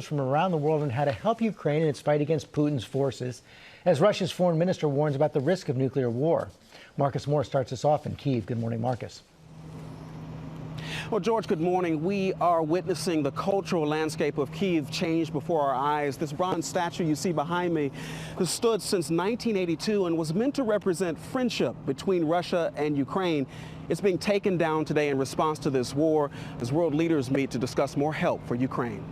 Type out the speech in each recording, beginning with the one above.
From around the world on how to help Ukraine in its fight against Putin's forces, as Russia's foreign minister warns about the risk of nuclear war. Marcus Moore starts us off in Kyiv. Good morning, Marcus. Well, George, good morning. We are witnessing the cultural landscape of Kyiv change before our eyes. This bronze statue you see behind me has stood since 1982 and was meant to represent friendship between Russia and Ukraine. It's being taken down today in response to this war as world leaders meet to discuss more help for Ukraine.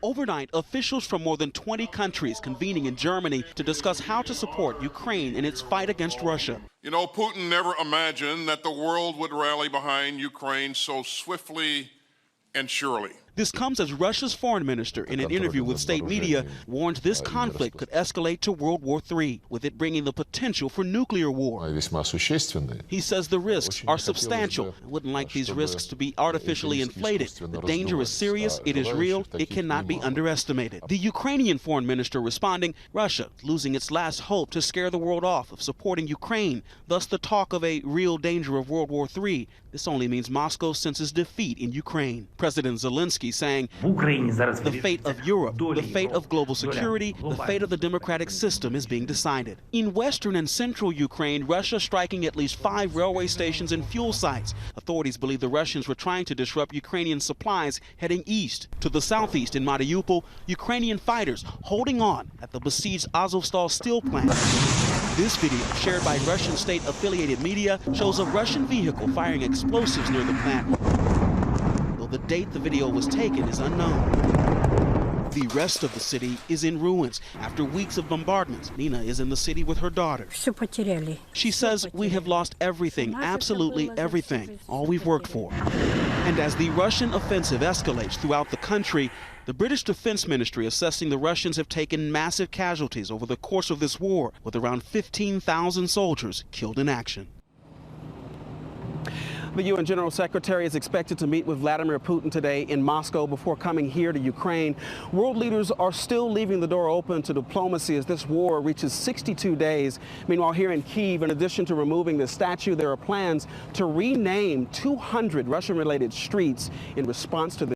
Overnight, officials from more than 20 countries convening in Germany to discuss how to support Ukraine in its fight against Russia. You know, Putin never imagined that the world would rally behind Ukraine so swiftly and surely. This comes as Russia's foreign minister, in an interview with state media, warned this conflict could escalate to World War III, with it bringing the potential for nuclear war. He says the risks are substantial. I wouldn't like these risks to be artificially inflated. The danger is serious, it is real, it cannot be underestimated. The Ukrainian foreign minister responding, Russia losing its last hope to scare the world off of supporting Ukraine, thus the talk of a real danger of World War III. This only means Moscow senses defeat in Ukraine. President Zelensky saying the fate of Europe, the fate of global security, the fate of the democratic system is being decided. In western and central Ukraine, Russia striking at least 5 railway stations and fuel sites. Authorities believe the Russians were trying to disrupt Ukrainian supplies heading east. To the southeast in Mariupol, Ukrainian fighters holding on at the besieged Azovstal steel plant. This video, shared by Russian state-affiliated media, shows a Russian vehicle firing explosives near the plant. Though the date the video was taken is unknown. The rest of the city is in ruins. After weeks of bombardments, Nina is in the city with her daughter. She says, we have lost everything, absolutely everything, all we've worked for. And as the Russian offensive escalates throughout the country, the British Defense Ministry assessing the Russians have taken massive casualties over the course of this war, with around 15,000 soldiers killed in action. The UN General Secretary is expected to meet with Vladimir Putin today in Moscow before coming here to Ukraine. World leaders are still leaving the door open to diplomacy as this war reaches 62 days. Meanwhile, here in Kyiv, in addition to removing the statue, there are plans to rename 200 Russian-related streets in response to the